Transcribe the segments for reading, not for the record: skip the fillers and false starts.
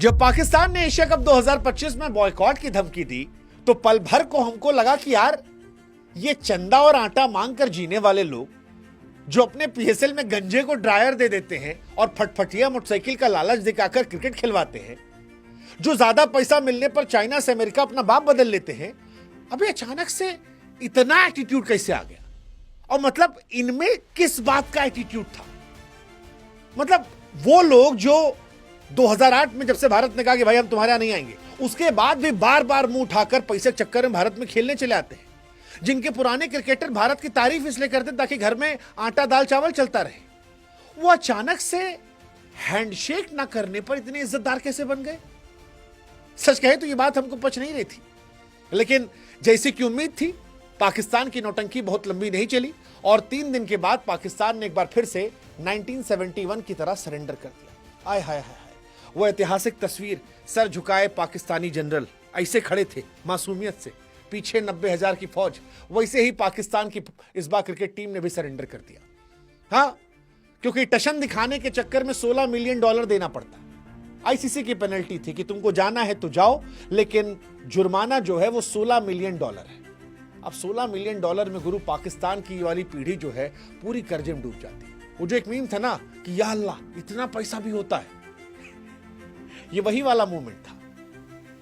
जब पाकिस्तान ने Asia cup 2025 में बॉयकॉट की धमकी दी तो पल भर को हमको लगा कि यार ये चंदा और आटा मांगकर जीने वाले लोग जो अपने पीएसएल में गंजे को ड्रायर दे देते हैं और फटफटिया मोटरसाइकिल का लालच दिखाकर क्रिकेट खिलवाते हैं, जो ज्यादा पैसा मिलने पर चाइना से अमेरिका अपना बाप बदल लेते हैं, अभी अचानक से इतना एटीट्यूड कैसे आ गया? और मतलब इनमें किस बात का एटीट्यूड था? मतलब वो लोग जो 2008 में जब से भारत ने कहा कि भाई हम तुम्हारे यहां नहीं आएंगे, उसके बाद भी बार बार मुंह उठाकर पैसे के चक्कर में भारत में खेलने चले आते हैं, जिनके पुराने क्रिकेटर भारत की तारीफ इसलिए करते ताकि घर में आटा दाल चावल चलता रहे, वो अचानक से हैंडशेक ना करने पर इतने इज्जतदार कैसे बन गए? सच कहे तो ये बात हमको पच नहीं रही थी, लेकिन जैसी कि उम्मीद थी पाकिस्तान की नौटंकी बहुत लंबी नहीं चली और 3 दिन के बाद पाकिस्तान ने एक बार फिर से 1971 की तरह सरेंडर कर दिया। आय हाय हाय, वो ऐतिहासिक तस्वीर, सर झुकाए पाकिस्तानी जनरल ऐसे खड़े थे मासूमियत से, पीछे 90,000 की फौज, वैसे ही पाकिस्तान की इस बार क्रिकेट टीम ने भी सरेंडर कर दिया। हाँ, क्योंकि टशन दिखाने के चक्कर में $16 मिलियन देना पड़ता। आईसीसी की पेनल्टी थी कि तुमको जाना है तो जाओ, लेकिन जुर्माना जो है वो $16 मिलियन है। अब $16 मिलियन में गुरु पाकिस्तान की वाली पीढ़ी जो है पूरी कर्जे में डूब जाती। वो जो एक मीम था ना कि या अल्लाह इतना पैसा भी होता है, ये वही वाला मूवमेंट था।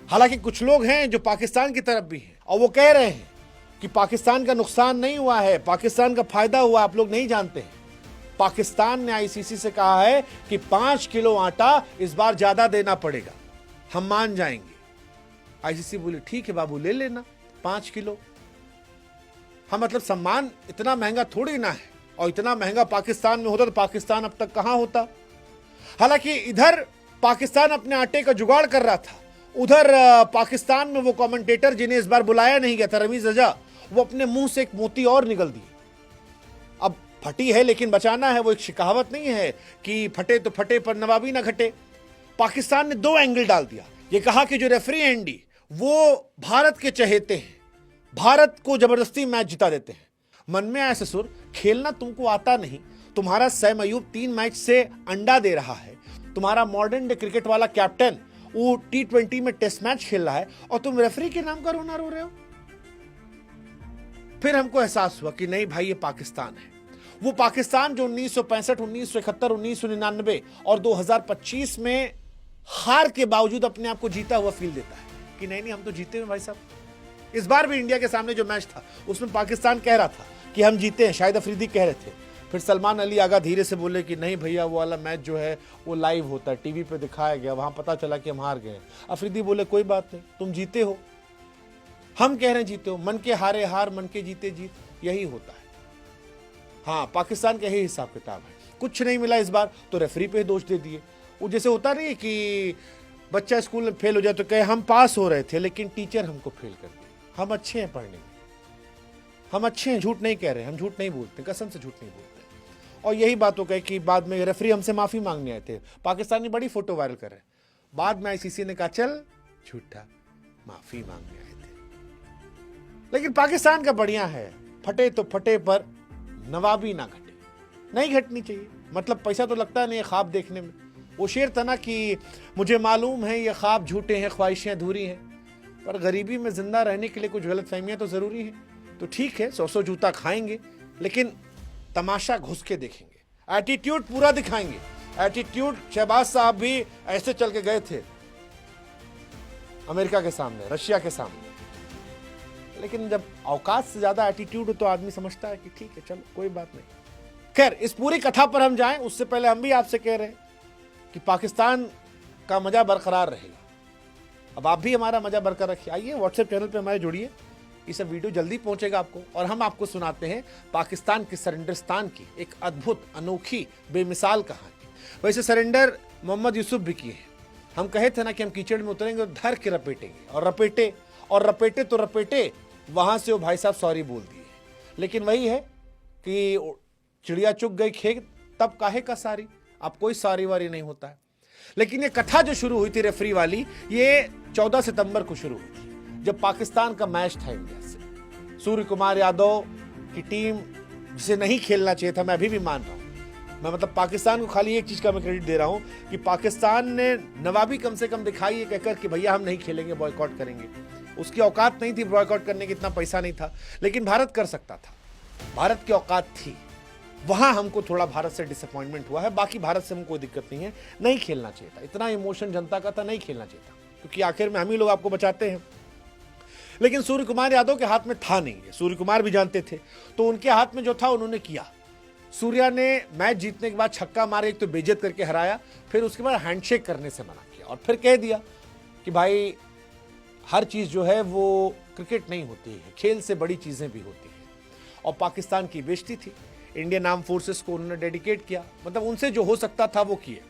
हालांकि कुछ लोग हैं जो पाकिस्तान की तरफ भी हैं और वो कह रहे हैं कि पाकिस्तान का नुकसान नहीं हुआ है, पाकिस्तान का फायदा हुआ, आप लोग नहीं जानते हैं। पाकिस्तान ने आईसीसी से कहा है कि 5 किलो आटा इस बार ज्यादा देना पड़ेगा, हम मान जाएंगे। आईसीसी बोले ठीक है बाबू ले लेना 5 किलो। हाँ, मतलब सम्मान इतना महंगा थोड़ी ना है, और इतना महंगा पाकिस्तान में होता तो पाकिस्तान अब तक कहां होता। हालांकि इधर पाकिस्तान अपने आटे का जुगाड़ कर रहा था, उधर पाकिस्तान में वो कमेंटेटर जिन्हें इस बार बुलाया नहीं गया था, रमीज रजा, वो अपने मुंह से एक मोती और निकल दिए। अब फटी है लेकिन बचाना है, वो एक शिकावत नहीं है कि फटे तो फटे पर नवाबी ना घटे। पाकिस्तान ने 2 एंगल डाल दिया। ये कहा कि जो रेफरी एंडी वो भारत के चहेते हैं, भारत को जबरदस्ती मैच जिता देते हैं। मन में आया ससुर, खेलना तुमको आता नहीं, तुम्हारा सैम अयूब 3 मैच से अंडा दे रहा है, तुम्हारा मॉडर्न डे क्रिकेट वाला कैप्टन वो T20 में टेस्ट मैच खेल रहा है और तुम रेफरी के नाम का रोना रो रहे हो। फिर हमको एहसास हुआ कि नहीं भाई, ये पाकिस्तान है, वो पाकिस्तान जो 1965, 1971, 1999 और 2025 में हार के बावजूद अपने आप को जीता हुआ फील देता है कि नहीं नहीं हम तो जीते हैं भाई साहब। इस बार भी इंडिया के सामने जो मैच था उसमें पाकिस्तान कह रहा था कि हम जीते हैं, शायद अफरीदी कह रहे थे। फिर सलमान अली आगा धीरे से बोले कि नहीं भैया वो वाला मैच जो है वो लाइव होता है, टीवी पे दिखाया गया, वहां पता चला कि हम हार गए। अफरीदी बोले कोई बात नहीं, तुम जीते हो, हम कह रहे हैं जीते हो, मन के हारे हार, मन के जीते जीत, यही होता है। हाँ, पाकिस्तान का यही हिसाब किताब है। कुछ नहीं मिला इस बार तो रेफरी पे दोष दे दिए। वो जैसे होता नहीं कि बच्चा स्कूल में फेल हो जाए तो कहे हम पास हो रहे थे लेकिन टीचर हमको फेल कर दिया। हम अच्छे हैं पढ़ने में, हम अच्छे हैं, झूठ नहीं कह रहे, हम झूठ नहीं बोलते, कसम से झूठ नहीं बोलते। और यही बात हो गई कि बाद में रेफरी हमसे माफी मांगने आए थे, पाकिस्तानी बड़ी फोटो वायरल कर रहे, बाद में आईसीसी ने कहा चल झूठा, माफी मांगने आए थे। लेकिन पाकिस्तान का बढ़िया है, फटे तो फटे पर नवाबी ना घटे, नहीं घटनी चाहिए। मतलब पैसा तो लगता नहीं है ख्वाब देखने में। वो शेर था ना कि मुझे मालूम है ये ख्वाब झूठे हैं, ख्वाहिशें अधूरी हैं, पर गरीबी में जिंदा रहने के लिए कुछ गलतफहमियां तो जरूरी है। तो ठीक है 100 जूता खाएंगे लेकिन तमाशा घुस के देखेंगे, एटीट्यूड पूरा दिखाएंगे। एटीट्यूड शहबाज साहब भी ऐसे चल के गए थे अमेरिका के सामने, रशिया के सामने, लेकिन जब औकात से ज्यादा एटीट्यूड हो तो आदमी समझता है कि ठीक है चलो कोई बात नहीं। खैर, इस पूरी कथा पर हम जाएं उससे पहले हम भी आपसे कह रहे हैं कि पाकिस्तान का मजा बरकरार रहेगा। अब आप भी हमारा मजा बरकरार रखिए, आइए व्हाट्सएप चैनल पे हमारे जुड़िए, ये सब वीडियो जल्दी पहुंचेगा आपको और हम आपको सुनाते हैं पाकिस्तान के सरेंडरस्तान की एक अद्भुत, अनोखी, बेमिसाल कहानी। वैसे सरेंडर मोहम्मद यूसुफ भी किए हैं। हम कहे थे ना कि हम कीचड़ में उतरेंगे और धर के रपेटेंगे, और रपेटे तो रपेटे, वहां से वो भाई साहब सॉरी बोल दिए। लेकिन वही है कि चिड़िया चुग गई खेत तब काहे का सारी, अब कोई सारी वारी नहीं होता है। लेकिन ये कथा जो शुरू हुई थी रेफरी वाली, ये 14 सितंबर को शुरू हुई थी जब पाकिस्तान का मैच था इंडिया से। सूर्य कुमार यादव की टीम जिसे नहीं खेलना चाहिए था, मैं अभी भी मान रहा हूं, मैं मतलब पाकिस्तान को खाली एक चीज का मैं क्रेडिट दे रहा हूं कि पाकिस्तान ने नवाबी कम से कम दिखाई है कहकर कि भैया हम नहीं खेलेंगे, बॉयकॉट करेंगे। उसकी औकात नहीं थी बॉयकॉट करने की, इतना पैसा नहीं था, लेकिन भारत कर सकता था, भारत की औकात थी। वहां हमको थोड़ा भारत से डिसअपॉइंटमेंट हुआ है, बाकी भारत से हमको कोई दिक्कत नहीं है। नहीं खेलना चाहिए था, इतना इमोशन जनता का था, नहीं खेलना चाहिए था, क्योंकि आखिर में हम ही लोग आपको बचाते हैं। लेकिन सूर्य कुमार यादव के हाथ में था नहीं, सूर्य कुमार भी जानते थे, तो उनके हाथ में जो था उन्होंने किया। सूर्या ने मैच जीतने के बाद छक्का मारे, एक तो बेइज्जत करके हराया, फिर उसके बाद हैंडशेक करने से मना किया और फिर कह दिया कि भाई हर चीज जो है वो क्रिकेट नहीं होती है, खेल से बड़ी चीजें भी होती हैं। और पाकिस्तान की बेइज्जती थी, इंडियन आर्म फोर्सेस को उन्होंने डेडिकेट किया, मतलब उनसे जो हो सकता था वो किए।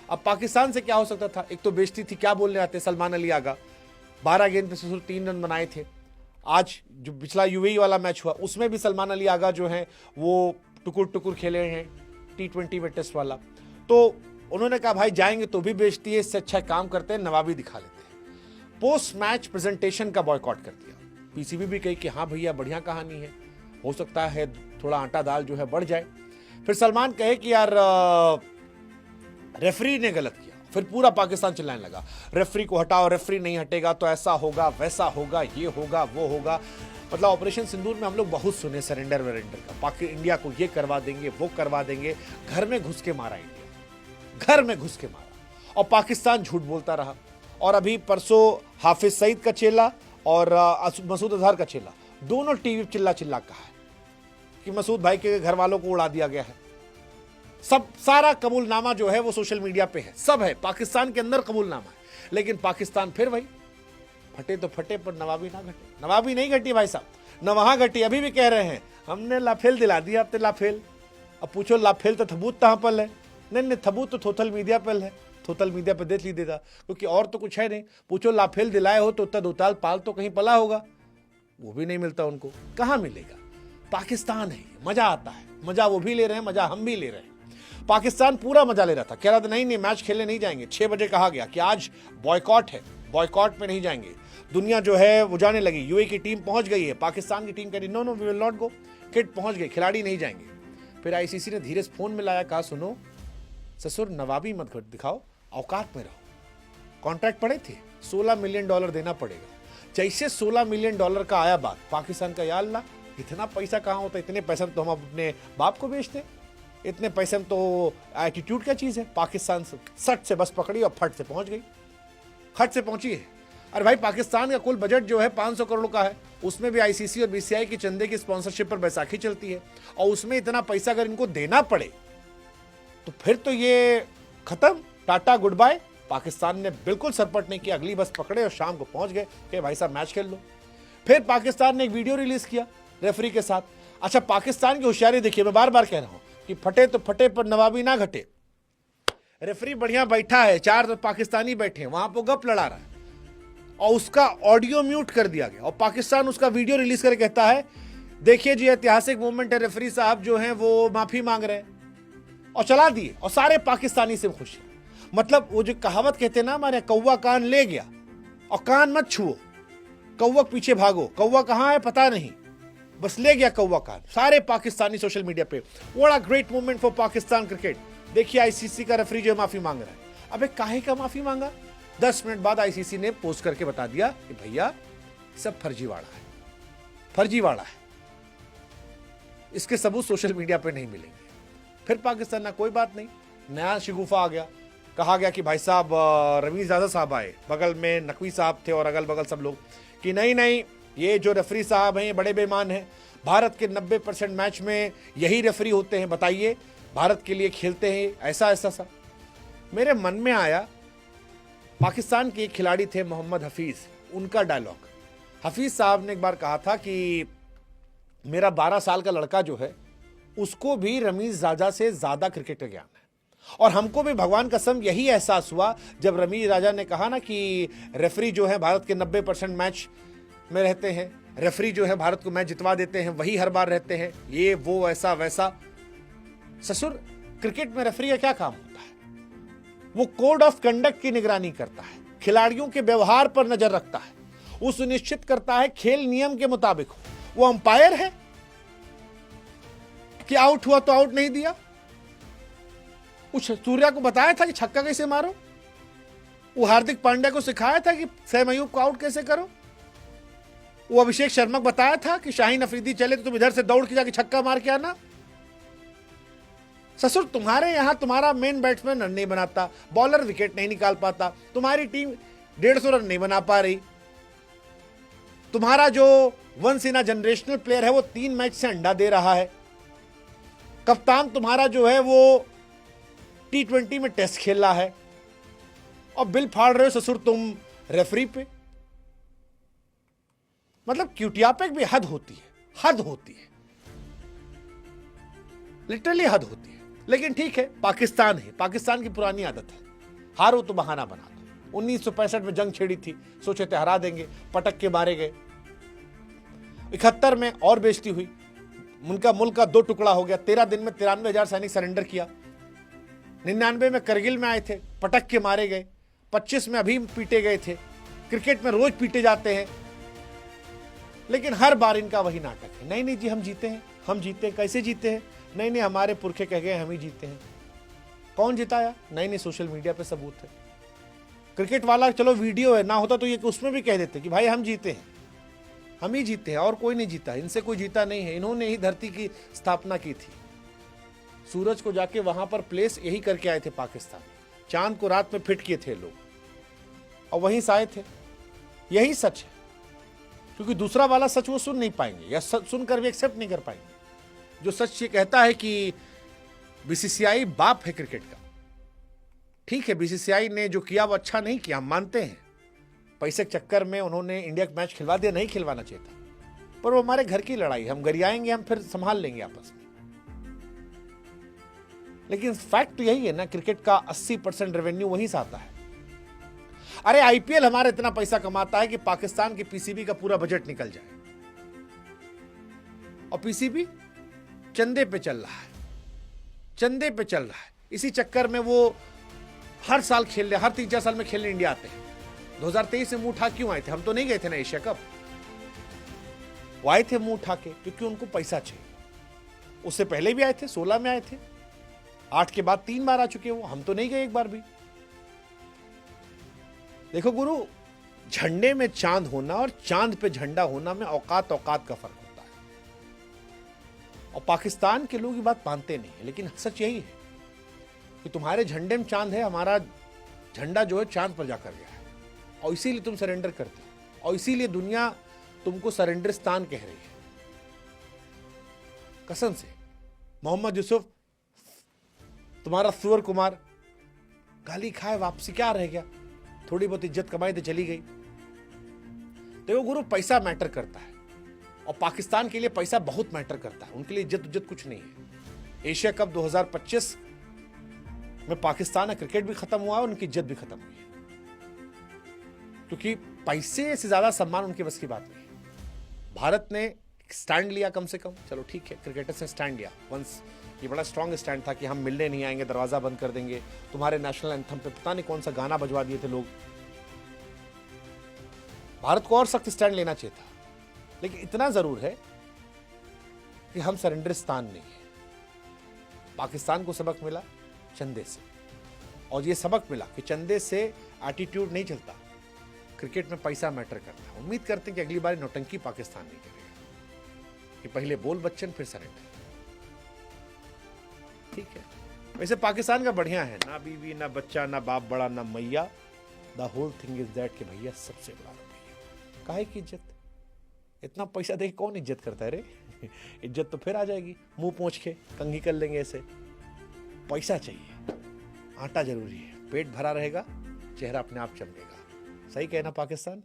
अब पाकिस्तान से क्या हो सकता था, एक तो बेइज्जती थी, क्या बोलने आते सलमान अली आगा, 12 गेंद पे सिर्फ 3 रन बनाए थे। आज जो पिछला यूएई वाला मैच हुआ उसमें भी सलमान अली आगा जो है वो टुकुर टुकुर खेले हैं T20 में टेस्ट वाला, तो उन्होंने कहा भाई जाएंगे तो भी बेइज्जती है, इससे अच्छा काम करते हैं नवाबी दिखा लेते हैं। पोस्ट मैच प्रेजेंटेशन का बॉयकॉट कर दिया। पीसीबी भी कही कि हाँ भैया बढ़िया कहानी है, हो सकता है थोड़ा आटा दाल जो है बढ़ जाए। फिर सलमान कहे कि यार रेफरी ने गलत किया, फिर पूरा पाकिस्तान चिल्लाने लगा रेफरी को हटाओ, रेफरी नहीं हटेगा तो ऐसा होगा वैसा होगा, ये होगा वो होगा। मतलब ऑपरेशन सिंदूर में हम लोग बहुत सुने सरेंडर वेरेंडर का, पाकि इंडिया को ये करवा देंगे वो करवा देंगे, घर में घुस के मारा इंडिया, घर में घुस के मारा, और पाकिस्तान झूठ बोलता रहा। और अभी परसों हाफिज सईद का चेला और मसूद अजहर का चेला दोनों टीवी चिल्ला चिल्ला कहा है कि मसूद भाई के घर वालों को उड़ा दिया गया है। सब सारा कबूलनामा जो है वो सोशल मीडिया पे है, सब है, पाकिस्तान के अंदर कबूलनामा है। लेकिन पाकिस्तान फिर वही फटे तो फटे पर नवाबी ना घटे। नवाबी नहीं घटी भाई साहब, न वहां घटी, अभी भी कह रहे हैं हमने लाफेल दिला दिया, अब तो लाफेल। अब पूछो लाफेल तो थबूत कहां पर है? नहीं थबूत तो थोथल मीडिया पर है, थोथल मीडिया पर देख लीजिएगा, क्योंकि और तो कुछ है नहीं। पूछो लाफेल दिलाए हो तो उत्तर दोताल पाल तो कहीं पला होगा, वो भी नहीं मिलता उनको, कहां मिलेगा। पाकिस्तान है, मजा आता है, मजा वो भी ले रहे हैं, मजा हम भी ले रहे हैं। पाकिस्तान पूरा मजा ले रहा था, कह रहा था नहीं मैच खेलने नहीं जाएंगे। 6 बजे कहा गया कि आज बॉयकॉट है, बॉयकॉट में नहीं जाएंगे। दुनिया जो है वो जाने लगी, यूए की टीम पहुंच गई है, पाकिस्तान की टीम कह रही no we will not go, kit पहुंच गई, खिलाड़ी नहीं जाएंगे। फिर आईसीसी ने धीरे से फोन मिलाया, कहा सुनो ससुर नवाबी मत दिखाओ, औकात में रहो। कॉन्ट्रैक्ट पड़े थे, $16 मिलियन देना पड़ेगा। जैसे $16 मिलियन का आया बात, पाकिस्तान का या अल्लाह इतना पैसा कहाँ होता, इतने पैसे तो हम अपने बाप को बेचते, इतने पैसे में तो एटीट्यूड क्या चीज़ है। पाकिस्तान से सट से बस पकड़ी और फट से पहुंच गई, खट से पहुंची है। अरे भाई पाकिस्तान का कुल बजट जो है 500 करोड़ का है, उसमें भी आईसीसी और बीसीआई की चंदे की स्पॉन्सरशिप पर बैसाखी चलती है, और उसमें इतना पैसा अगर इनको देना पड़े तो फिर तो ये खत्म, टाटा गुड बाय। पाकिस्तान ने बिल्कुल सरपट नहीं किया, अगली बस पकड़े और शाम को पहुंच गए कि भाई साहब मैच खेल लो। फिर पाकिस्तान ने एक वीडियो रिलीज किया रेफरी के साथ। अच्छा पाकिस्तान की होशियारी देखिए, मैं बार बार कह रहा हूं कि फटे तो फटे पर नवाबी ना घटे। रेफरी बढ़िया बैठा है, 4 पाकिस्तानी बैठे हैं, वहां पर गप लड़ा रहा है, और उसका ऑडियो म्यूट कर दिया गया, और पाकिस्तान उसका वीडियो रिलीज करके कहता है देखिए जी ऐतिहासिक मूवमेंट है, रेफरी साहब जो हैं वो माफी मांग रहे हैं, और चला दिए। और सारे पाकिस्तानी से खुश। मतलब वो जो कहावत कहते हैं ना हमारे, कौवा कान ले गया और कान मत छुओ, कौवा पीछे भागो, कौवा कहां है पता नहीं, बस ले गया कौवा कान। सारे पाकिस्तानी सोशल मीडिया पे what a great movement for Pakistan cricket. देखिए आईसीसी का रेफरी जो माफी मांग रहा है। अबे काहे का माफी मांगा? 10 मिनट बाद आईसीसी ने पोस्ट करके बता दिया कि भैया सब फर्जीवाड़ा है, फर्जीवाड़ा है, इसके सबूत सोशल मीडिया पे नहीं मिलेंगे। फिर पाकिस्तान ना कोई बात नहीं, नया शिगुफा आ गया, कहा गया कि भाई साहब रमीज राजा साहब आए, बगल में नकवी साहब थे और अगल बगल सब लोग, कि नहीं ये जो रेफरी साहब हैं ये बड़े बेईमान हैं, भारत के 90% मैच में यही रेफरी होते हैं, बताइए भारत के लिए खेलते हैं ऐसा ऐसा सा। मेरे मन में आया, पाकिस्तान के एक खिलाड़ी थे मोहम्मद हफीज, उनका डायलॉग। हफीज साहब ने एक बार कहा था कि मेरा 12 साल का लड़का जो है उसको भी रमीज राजा से ज्यादा क्रिकेट का ज्ञान है, और हमको भी भगवान कसम यही एहसास हुआ जब रमीज राजा ने कहा ना कि रेफरी जो है भारत के 90% मैच में रहते हैं, रेफरी जो है भारत को मैच जितवा देते हैं, वही हर बार रहते हैं, ये वो ऐसा वैसा। ससुर क्रिकेट में रेफरी का क्या काम होता है? वो कोड ऑफ कंडक्ट की निगरानी करता है, खिलाड़ियों के व्यवहार पर नजर रखता है, वो सुनिश्चित करता है खेल नियम के मुताबिक हो। वो अंपायर है कि आउट हुआ तो आउट नहीं दिया, उस सूर्या को बताया था कि छक्का कैसे मारो? वो हार्दिक पांड्या को सिखाया था कि सैम अयूब को आउट कैसे करो? वो अभिषेक शर्मा को बताया था कि शाहीन अफरीदी चले तो तुम इधर से दौड़ के जाके छक्का मार के आना? ससुर तुम्हारे यहां तुम्हारा मेन बैट्समैन रन नहीं बनाता, बॉलर विकेट नहीं निकाल पाता, तुम्हारी टीम 150 रन नहीं बना पा रही, तुम्हारा जो once in a generational player है वो 3 मैच से अंडा दे रहा है, कप्तान तुम्हारा जो है वो T20 में टेस्ट खेल रहा है, और बिल फाड़ रहे हो ससुर तुम रेफरी पे। मतलब क्यूटियापे भी हद होती है, हद होती है, लिटरली हद होती है। लेकिन ठीक है, पाकिस्तान है, पाकिस्तान की पुरानी आदत है, हारो तो बहाना बना दो। 1965 में जंग छेड़ी थी, सोचे थे हरा देंगे, पटक के मारे गए। 71 में और बेइज्जती हुई, उनका मुल्क का 2 टुकड़ा हो गया। 13 दिन में 93,000 सैनिक सरेंडर किया। 99 में करगिल में आए थे, पटक के मारे गए। 25 में अभी पीटे गए थे। क्रिकेट में रोज पीटे जाते हैं, लेकिन हर बार इनका वही नाटक है। नहीं नहीं जी हम जीते हैं, हम जीते हैं। कैसे जीते हैं? नहीं नहीं हमारे पुरखे कह गए हम ही जीते हैं। कौन जिताया? नहीं नहीं सोशल मीडिया पे सबूत है। क्रिकेट वाला चलो वीडियो है, ना होता तो ये उसमें भी कह देते कि भाई हम जीते हैं, हम ही जीते हैं और कोई नहीं जीता, इनसे कोई जीता नहीं है, इन्होंने ही धरती की स्थापना की थी। सूरज को जाके वहां पर प्लेस यही करके आए थे पाकिस्तान, चांद को रात में फिट किए थे लोग, और वहीं से आए थे। यही सच है, क्योंकि दूसरा वाला सच वो सुन नहीं पाएंगे, या सुनकर भी एक्सेप्ट नहीं कर पाएंगे। जो सच ये कहता है कि बीसीसीआई बाप है क्रिकेट का। ठीक है, बीसीसीआई ने जो किया वो अच्छा नहीं किया, हम मानते हैं। पैसे के चक्कर में उन्होंने इंडिया का मैच खिलवा दिया, नहीं खिलवाना चाहिए था, पर वो हमारे घर की लड़ाई, हम गरियाएंगे, हम फिर संभाल लेंगे आपस में। लेकिन फैक्ट तो यही है ना, क्रिकेट का 80% रेवेन्यू वहीं से आता है। अरे आईपीएल हमारा इतना पैसा कमाता है कि पाकिस्तान के पीसीबी का पूरा बजट निकल जाए, और पीसीबी चंदे पे चल रहा है, चंदे पे चल रहा है। इसी चक्कर में वो हर साल खेलने, हर 3-4 साल में खेलने इंडिया आते हैं। 2023 में मुंह उठा क्यों आए थे? हम तो नहीं गए थे ना एशिया कप, वो आए थे मुंह उठा के, क्योंकि उनको पैसा चाहिए। उससे पहले भी आए थे, 16 में आए थे, 8 के बाद 3 बार आ चुके वो, हम तो नहीं गए एक बार भी। देखो गुरु, झंडे में चांद होना और चांद पे झंडा होना में औकात औकात का फर्क होता है, और पाकिस्तान के लोग ये बात मानते नहीं है। लेकिन सच यही है कि तुम्हारे झंडे में चांद है, हमारा झंडा जो है चांद पर जाकर गया है, और इसीलिए तुम सरेंडर करते हो, और इसीलिए दुनिया तुमको सरेंडरिस्तान कह रही है। कसम से, मोहम्मद यूसुफ तुम्हारा सुअर कुमार गाली खाए, वापसी क्या रह गया? थोड़ी बहुत इज्जत कमाई तो चली गई। देखो गुरु, पैसा मैटर करता है, और पाकिस्तान के लिए पैसा बहुत मैटर करता है। उनके लिए इज्जत कुछ नहीं है। एशिया कप 2025 में पाकिस्तान का क्रिकेट भी खत्म हुआ और उनकी इज्जत भी खत्म हुई है, क्योंकि पैसे से ज्यादा सम्मान उनके बस की बात नहीं है। भारत ने स्टैंड लिया कम से कम, चलो ठीक है, क्रिकेटर्स ने स्टैंड लिया वंस, ये बड़ा स्ट्रॉन्ग स्टैंड था कि हम मिलने नहीं आएंगे, दरवाजा बंद कर देंगे। तुम्हारे नेशनल एंथम पे पता नहीं कौन सा गाना बजवा दिए थे लोग। भारत को और सख्त स्टैंड लेना चाहिए था, लेकिन इतना जरूर है कि हम सरेंडरिस्तान नहीं है। पाकिस्तान को सबक मिला चंदे से, और ये सबक मिला कि चंदे से एटीट्यूड नहीं चलता, क्रिकेट में पैसा मैटर करता है। उम्मीद करते हैं कि अगली बार नौटंकी पाकिस्तान नहीं करेगा, कि पहले बोल बच्चन फिर सरेंडर। ठीक है, वैसे पाकिस्तान का बढ़िया है, ना बीवी ना बच्चा ना बाप बड़ा ना मैया, the whole thing is that कि भैया सबसे बड़ा रुपया। काहे की इज्जत? इतना पैसा देख कौन इज्जत करता है रे? इज्जत तो फिर आ जाएगी, मुंह पोंछ के कंघी कर लेंगे ऐसे। पैसा चाहिए, आटा जरूरी है, पेट भरा रहेगा, चेहरा अपने आप चमकेगा। सही कहना पाकिस्तान।